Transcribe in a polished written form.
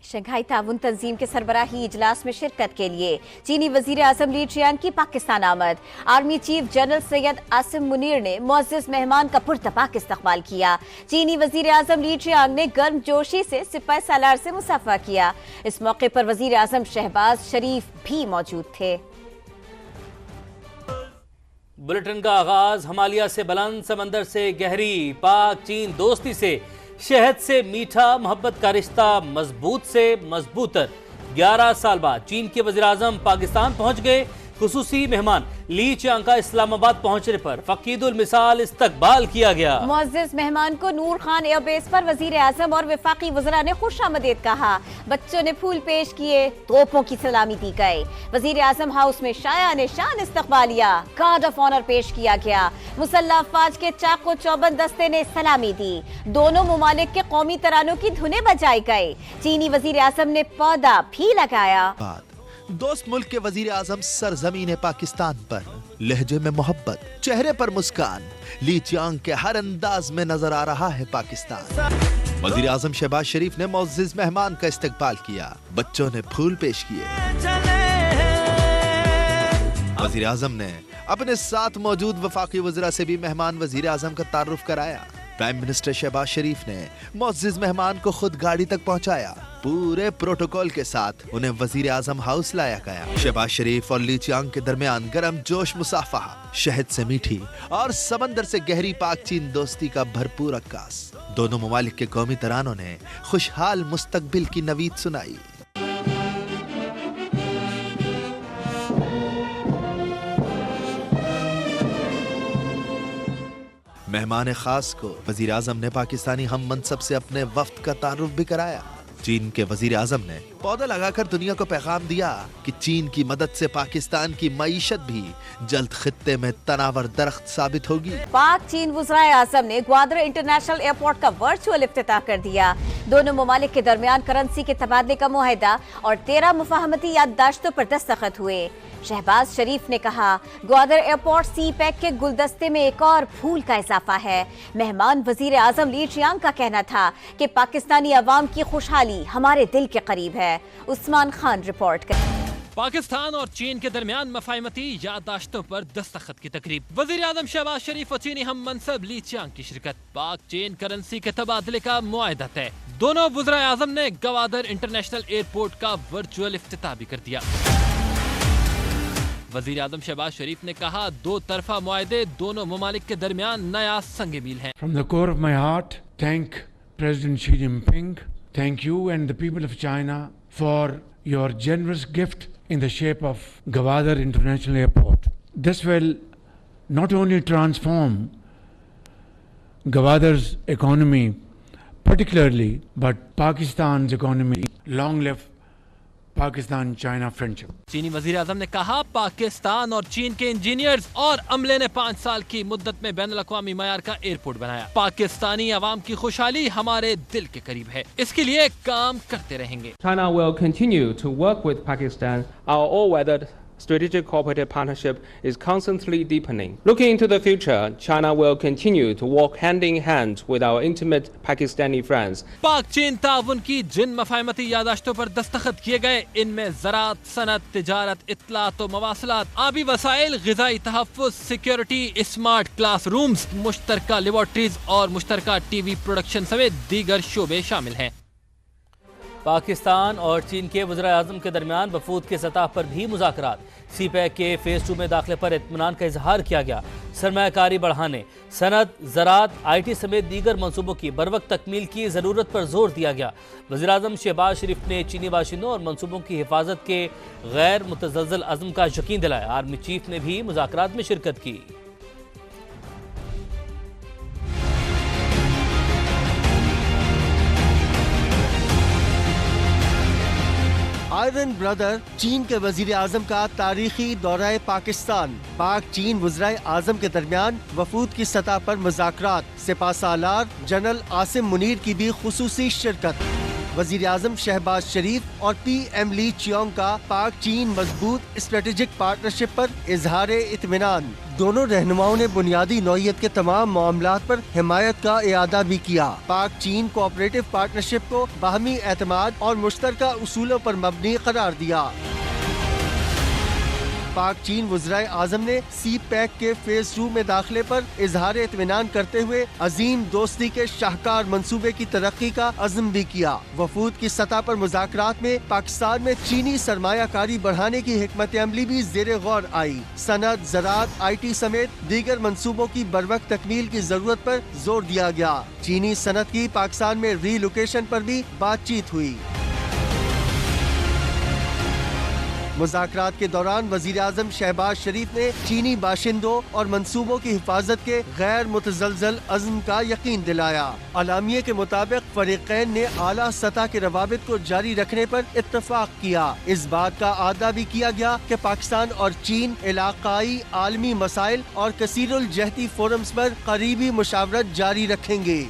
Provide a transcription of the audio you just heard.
Shanghai ताउन तंजीम के सरबराही इजलास में शिरकत के लिए चीनी वजीर आजम ली चियांग की पाकिस्तान आमद। Army chief general Syed Asim Munir ने मुअज़्ज़ज़ मेहमान का पुरतपाक इस्तकबाल किया। चीनी वजीर आजम ली चियांग ने गर्मजोशी से सिपाही सालार से मुसाफा किया। इस मौके पर वजीर आजम शहबाज शरीफ भी मौजूद थे। बुलेटिन का आगाज हिमालय से बुलंद, समंदर से गहरी, पाक चीन दोस्ती से शहद से मीठा, मोहब्बत का रिश्ता मजबूत से मजबूतर। 11 साल बाद चीन के वज़ीर आज़म पाकिस्तान पहुंच गए। खुसूसी मेहमान ली चियांग का इस्लामाबाद पहुंचने पर फकीदुल मिसाल इस्तकबाल किया गया। मुअज़्ज़ज़ मेहमान को नूर खान एयरबेस पर वज़ीर आज़म और वफाकी वज़रा ने खुशामदीद कहा। बच्चों ने फूल पेश किए, तोपों की सलामी दी गई। वज़ीर आज़म हाउस में शायान शान इस्तकबालिया, गार्ड ऑफ ऑनर पेश किया गया। मुसल्लह अफ़वाज के चाको चौबंद दस्ते ने सलामी दी। दोनों मुमालिक के कौमी तरानों की धुनें बजाई गई। चीनी वज़ीर आज़म ने पौधा भी लगाया। दोस्त मुल्क के वजीर आजम सरजमीन पाकिस्तान पर लहजे में मोहब्बत, चेहरे पर मुस्कान, ली चियांग के हर अंदाज में नजर आ रहा है पाकिस्तान। वजीर आजम शहबाज शरीफ ने मुअज़्ज़ज़ मेहमान का इस्तकबाल किया। बच्चों ने फूल पेश किए। वजीर आजम ने अपने साथ मौजूद वफाकी वज़रा से भी मेहमान वजीर आजम का तारुफ कराया। प्राइम मिनिस्टर शहबाज शरीफ ने मुअज़्ज़ज़ मेहमान को खुद गाड़ी तक पहुंचाया। पूरे प्रोटोकॉल के साथ उन्हें वजीर आजम हाउस लाया गया। शहबाज शरीफ और ली चियांग के दरमियान गर्म जोश मुसाफहा, शहद से मीठी और समंदर से गहरी पाक चीन दोस्ती का भरपूर अक्कास। दोनों ममालिक के कौमी तरानों ने खुशहाल मुस्तकबिल की नवीद सुनाई। मेहमान खास को वजीर आजम ने पाकिस्तानी हम मनसब से अपने वफ्द का तारुफ भी कराया। चीन के वजीर आजम ने पौधा लगाकर दुनिया को पैगाम दिया कि चीन की मदद से पाकिस्तान की मईशत भी जल्द खित्ते में तनावर दरख्त साबित होगी। पाक चीन वज़राए आज़म ने ग्वादर इंटरनेशनल एयरपोर्ट का वर्चुअल इफ्तिताह कर दिया। दोनों ममालिक के दरमियान करेंसी के तबादले का मुआहदा और 13 मुफाहमती याददाश्तों पर दस्तखत हुए। शहबाज शरीफ ने कहा, ग्वादर एयरपोर्ट सी पैक के गुलदस्ते में एक और फूल का इजाफा है। मेहमान वजीर आजम ली चियांग का कहना था कि पाकिस्तानी अवाम की खुशहाली हमारे दिल के करीब है। उस्मान खान रिपोर्ट कर। पाकिस्तान और चीन के दरमियान मफाहमती याददाश्तों पर दस्तखत की तकरीब। वजीर आजम शहबाज शरीफ और चीनी हम मनसब ली चियांग की शिरकत। पाक चीन करेंसी के तबादले का मुआहदा तय। दोनों वज़राए आज़म ने ग्वादर इंटरनेशनल एयरपोर्ट का वर्चुअल इफ्तिताह भी कर दिया। वजीर आजम शहबाज शरीफ ने कहा, दो तरफा मुआहदे दोनों ममालिक के दरमियान नया संग मील है। From the core of my heart, thank President Xi Jinping, thank you and the people of China for your generous gift in the shape of Gwadar International Airport. This will not only transform Gwadar's economy particularly, but Pakistan's economy. Long live Pakistan China friendship. चीनी वजीर आजम ने कहा, पाकिस्तान और चीन के engineers और अमले ने 5 साल की मुद्दत में बैनुल अक़वामी मयार का एयरपोर्ट बनाया। पाकिस्तानी अवाम की खुशहाली हमारे दिल के करीब है, इसके लिए काम करते रहेंगे। China will continue to work with Pakistan. Our all-weather strategic cooperative partnership is constantly deepening. Looking into the future, China will continue to walk hand in hand with our intimate Pakistani friends. पाक चीन ताउन की जिन मफाहमती यादाश्तों पर दस्तखत किए गए, इनमें ज़राअत, सनत, तिजारत, इत्तलात व मवासलात, आबी वसाइल, ग़िज़ाई तहफ़्फ़ुज़, सिक्योरिटी, स्मार्ट क्लास रूम्स, मुश्तरका लेबॉर्ट्रीज और मुश्तरका टीवी प्रोडक्शन समेत दीगर शोबे शामिल हैं। पाकिस्तान और चीन के वज़ीर आज़म के दरमियान वफूद के सतह पर भी मुज़ाकरात। सी पैक के फ़ेज़ 2 में दाखिले पर इत्मीनान का इजहार किया गया। सरमायाकारी बढ़ाने, सनत, ज़राअत, IT समेत दीगर मनसूबों की बरवक्त तकमील की ज़रूरत पर जोर दिया गया। वज़ीर आज़म शहबाज शरीफ ने चीनी बाशिंदों और मनसूबों की हिफाजत के गैर मुतज़लज़ल अज़्म का यकीन दिलाया। आर्मी चीफ ने भी मुज़ाकरात में शिरकत की। आयरन ब्रदर चीन के वजीर आजम का तारीखी दौरा पाकिस्तान। पाक चीन वज़राए आजम के दरमियान वफूद की सतह पर मुज़ाकरात। सिपह सालार जनरल आसिम मुनीर की भी खुसूसी शिरकत। वजीर आजम शहबाज शरीफ और PM ली चियोंग का पाक चीन मजबूत स्ट्रेटेजिक पार्टनरशिप पर इजहार इत्मीनान। दोनों रहनुमाओं ने बुनियादी नौइयत के तमाम मामलात पर हिमायत का इयादा भी किया। पाक चीन कोऑपरेटिव पार्टनरशिप को बाहमी एतमाद और मुश्तरका उसूलों पर मबनी करार दिया। पाक चीन वज़राए आज़म ने CPEC के फेज 2 में दाखिले पर इजहार इत्मीनान करते हुए अजीम दोस्ती के शाहकार मंसूबे की तरक्की का अज़्म भी किया। वफूद की सतह पर मुज़ाकरात में पाकिस्तान में चीनी सरमायाकारी बढ़ाने की हिकमत अमली भी ज़ेरे गौर आई। सनत, ज़राअत, IT समेत दीगर मंसूबों की बरवक्त तकमील की जरूरत पर जोर दिया गया। चीनी सनत की पाकिस्तान में रीलोकेशन पर भी बातचीत हुई। मुज़ाकरात के दौरान वज़ीर आज़म शहबाज शरीफ ने चीनी बाशिंदों और मंसूबों की हिफाजत के गैर मुतज़लज़ल अज़्म का यकीन दिलाया। अलामिये के मुताबिक फ़रीक़ैन ने आला सतह के रवाबित को जारी रखने पर इत्तफ़ाक़ किया। इस बात का आदा भी किया गया कि पाकिस्तान और चीन इलाक़ाई आलमी मसाइल और कसीरुल जहती फोरम्स पर करीबी मुशावरत जारी रखेंगे।